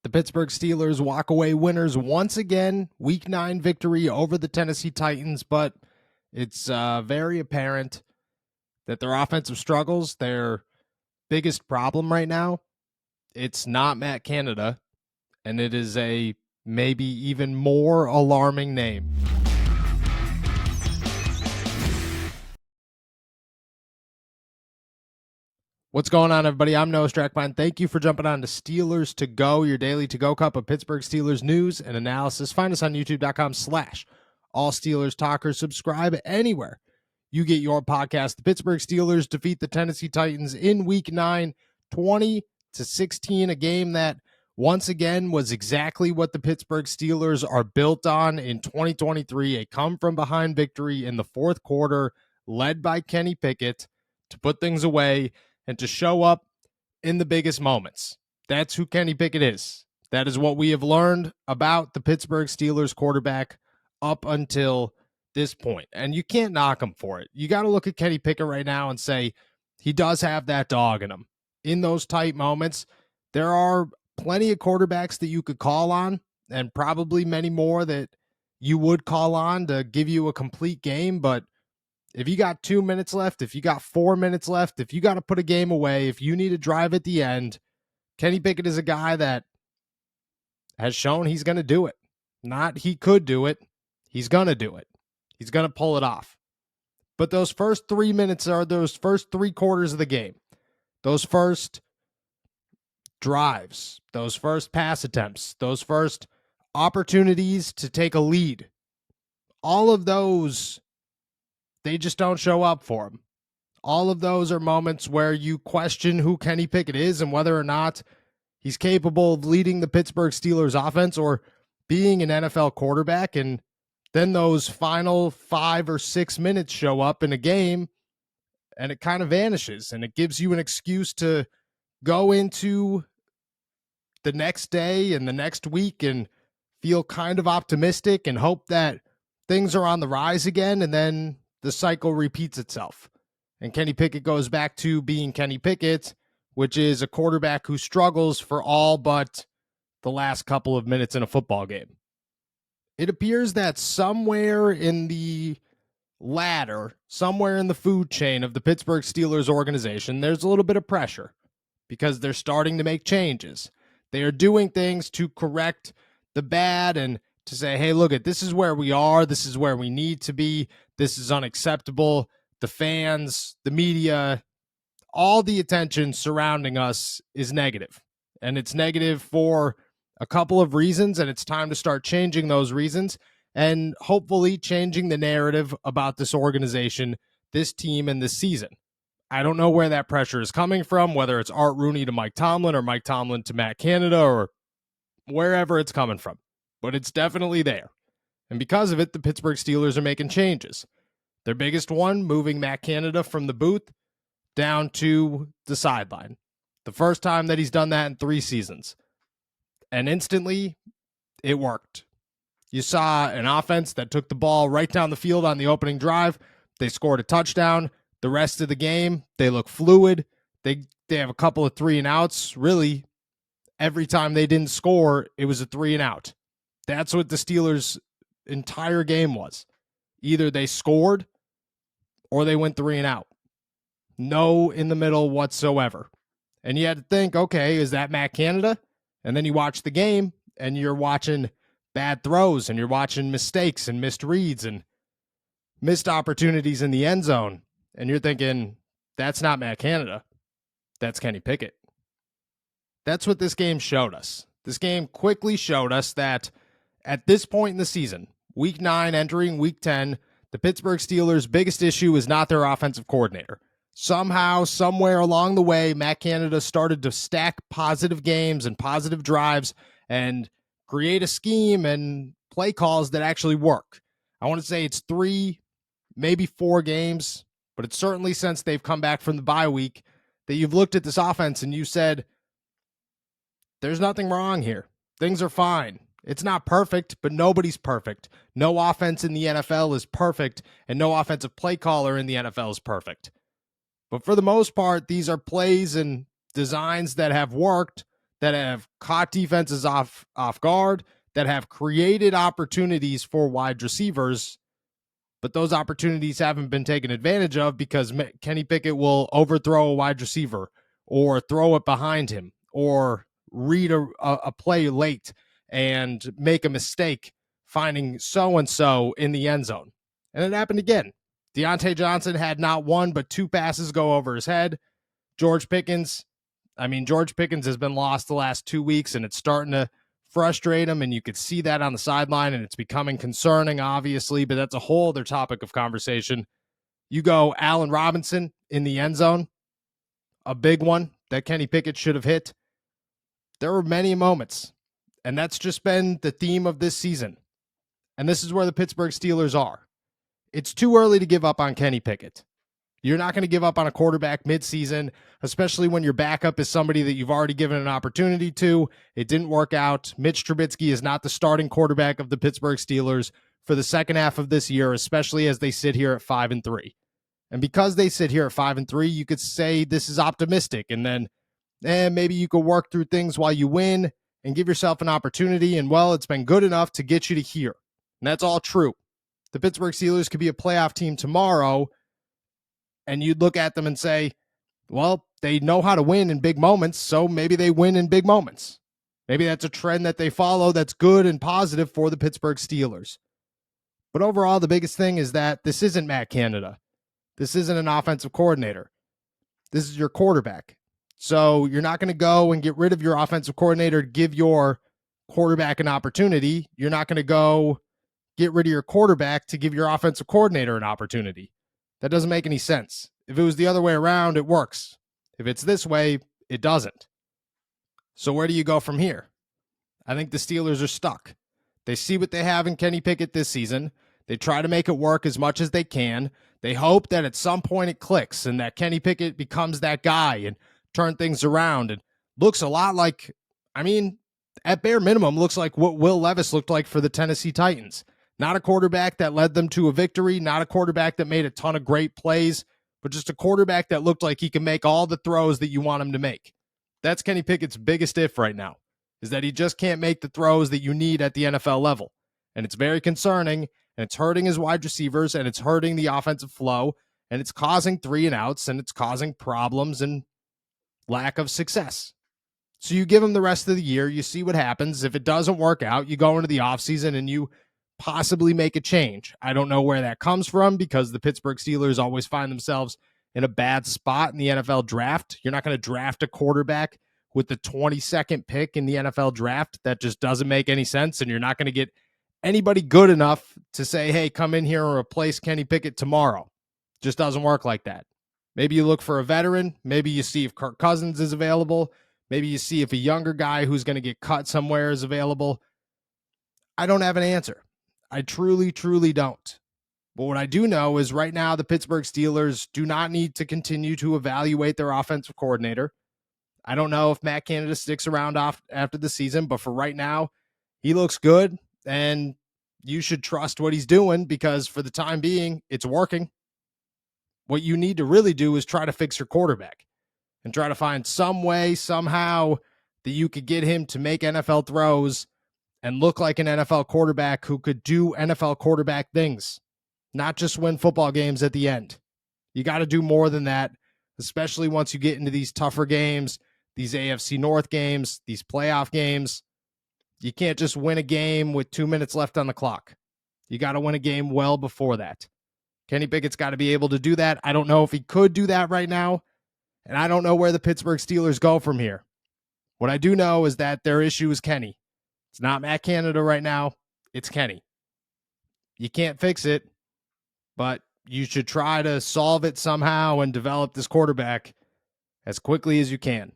The Pittsburgh Steelers walk away winners once again, Week 9 victory over the Tennessee Titans, but it's very apparent that their offensive struggles, their biggest problem right now, it's not Matt Canada, and it is a maybe even more alarming name. What's going on, everybody? I'm Noah Strackbine. Thank you for jumping on to Steelers to Go, your daily to-go cup of Pittsburgh Steelers news and analysis. Find us on youtube.com/allsteelerstalkers. Subscribe anywhere you get your podcast. The Pittsburgh Steelers defeat the Tennessee Titans in Week 9, 20-16, a game that once again was exactly what the Pittsburgh Steelers are built on in 2023, a come-from-behind victory in the fourth quarter led by Kenny Pickett to put things away and to show up in the biggest moments. That's who Kenny Pickett is. That is what we have learned about the Pittsburgh Steelers quarterback up until this point. And you can't knock him for it. You got to look at Kenny Pickett right now and say he does have that dog in him. In those tight moments, there are plenty of quarterbacks that you could call on, and probably many more that you would call on to give you a complete game, but if you got 2 minutes left, if you got 4 minutes left, if you got to put a game away, if you need a drive at the end, Kenny Pickett is a guy that has shown he's going to do it. Not he could do it. He's going to do it. He's going to pull it off. But those first 3 minutes are those first 3 quarters of the game. Those first drives, those first pass attempts, those first opportunities to take a lead. All of those, they just don't show up for him. All of those are moments where you question who Kenny Pickett is and whether or not he's capable of leading the Pittsburgh Steelers offense or being an NFL quarterback. And then those final 5 or 6 minutes show up in a game and it kind of vanishes, and it gives you an excuse to go into the next day and the next week and feel kind of optimistic and hope that things are on the rise again, and then the cycle repeats itself. And Kenny Pickett goes back to being Kenny Pickett, which is a quarterback who struggles for all but the last couple of minutes in a football game. It appears that somewhere in the ladder, somewhere in the food chain of the Pittsburgh Steelers organization, there's a little bit of pressure because they're starting to make changes. They are doing things to correct the bad and to say, hey, look, this is where we are. This is where we need to be. This is unacceptable. The fans, the media, all the attention surrounding us is negative. And it's negative for a couple of reasons, and it's time to start changing those reasons and hopefully changing the narrative about this organization, this team, and this season. I don't know where that pressure is coming from, whether it's Art Rooney to Mike Tomlin or Mike Tomlin to Matt Canada or wherever it's coming from, but it's definitely there. And because of it, the Pittsburgh Steelers are making changes. Their biggest one, moving Matt Canada from the booth down to the sideline. The first time that he's done that in 3 seasons. And instantly, it worked. You saw an offense that took the ball right down the field on the opening drive. They scored a touchdown. The rest of the game, they look fluid. They have a couple of 3-and-outs. Really, every time they didn't score, it was a 3-and-out. That's what the Steelers' entire game was. Either they scored or they went 3-and-out. No in the middle whatsoever. And you had to think, okay, is that Matt Canada? And then you watch the game and you're watching bad throws and you're watching mistakes and missed reads and missed opportunities in the end zone. And you're thinking, that's not Matt Canada. That's Kenny Pickett. That's what this game showed us. This game quickly showed us that at this point in the season, Week 9 entering Week 10, the Pittsburgh Steelers' biggest issue is not their offensive coordinator. Somehow, somewhere along the way, Matt Canada started to stack positive games and positive drives and create a scheme and play calls that actually work. I want to say it's 3, maybe 4 games, but it's certainly since they've come back from the bye week that you've looked at this offense and you said, there's nothing wrong here. Things are fine. It's not perfect, but nobody's perfect. No offense in the NFL is perfect, and no offensive play caller in the NFL is perfect. But for the most part, these are plays and designs that have worked that have caught defenses off guard, that have created opportunities for wide receivers, but those opportunities haven't been taken advantage of because Kenny Pickett will overthrow a wide receiver or throw it behind him or read a play late and make a mistake finding so-and-so in the end zone. And it happened again. Deontay Johnson had not one but two passes go over his head. George Pickens has been lost the last 2 weeks, and it's starting to frustrate him, and you could see that on the sideline, and it's becoming concerning, obviously, but that's a whole other topic of conversation. You go Allen Robinson in the end zone, a big one that Kenny Pickett should have hit. There were many moments, and that's just been the theme of this season. And this is where the Pittsburgh Steelers are. It's too early to give up on Kenny Pickett. You're not going to give up on a quarterback midseason, especially when your backup is somebody that you've already given an opportunity to. It didn't work out. Mitch Trubisky is not the starting quarterback of the Pittsburgh Steelers for the second half of this year, especially as they sit here at 5-3. And because they sit here at 5-3, you could say this is optimistic, and then maybe you could work through things while you win and give yourself an opportunity. And well, it's been good enough to get you to here. And that's all true. The Pittsburgh Steelers could be a playoff team tomorrow, and you'd look at them and say, well, they know how to win in big moments, so maybe they win in big moments. Maybe that's a trend that they follow that's good and positive for the Pittsburgh Steelers. But overall, the biggest thing is that this isn't Matt Canada. This isn't an offensive coordinator. This is your quarterback. So you're not going to go and get rid of your offensive coordinator to give your quarterback an opportunity. You're not going to go get rid of your quarterback to give your offensive coordinator an opportunity. That doesn't make any sense. If it was the other way around, it works. If it's this way, it doesn't. So where do you go from here? I think the Steelers are stuck. They see what they have in Kenny Pickett this season. They try to make it work as much as they can. They hope that at some point it clicks and that Kenny Pickett becomes that guy and turn things around and looks a lot like, at bare minimum, looks like what Will Levis looked like for the Tennessee Titans. Not a quarterback that led them to a victory, not a quarterback that made a ton of great plays, but just a quarterback that looked like he can make all the throws that you want him to make. That's Kenny Pickett's biggest if right now, is that he just can't make the throws that you need at the NFL level. And it's very concerning, and it's hurting his wide receivers, and it's hurting the offensive flow, and it's causing 3-and-outs, and it's causing problems and lack of success. So you give him the rest of the year, you see what happens. If it doesn't work out, you go into the offseason and you possibly make a change. I don't know where that comes from because the Pittsburgh Steelers always find themselves in a bad spot in the NFL draft. You're not going to draft a quarterback with the 22nd pick in the NFL draft. That just doesn't make any sense, and you're not going to get anybody good enough to say, hey, come in here and replace Kenny Pickett tomorrow. Just doesn't work like that. Maybe you look for a veteran. Maybe you see if Kirk Cousins is available. Maybe you see if a younger guy who's going to get cut somewhere is available. I don't have an answer. I truly, truly don't. But what I do know is right now the Pittsburgh Steelers do not need to continue to evaluate their offensive coordinator. I don't know if Matt Canada sticks around after the season, but for right now, he looks good, and you should trust what he's doing because for the time being, it's working. What you need to really do is try to fix your quarterback and try to find some way, somehow, that you could get him to make NFL throws and look like an NFL quarterback who could do NFL quarterback things, not just win football games at the end. You got to do more than that, especially once you get into these tougher games, these AFC North games, these playoff games. You can't just win a game with 2 minutes left on the clock. You got to win a game well before that. Kenny Pickett's got to be able to do that. I don't know if he could do that right now, and I don't know where the Pittsburgh Steelers go from here. What I do know is that their issue is Kenny. It's not Matt Canada right now. It's Kenny. You can't fix it, but you should try to solve it somehow and develop this quarterback as quickly as you can.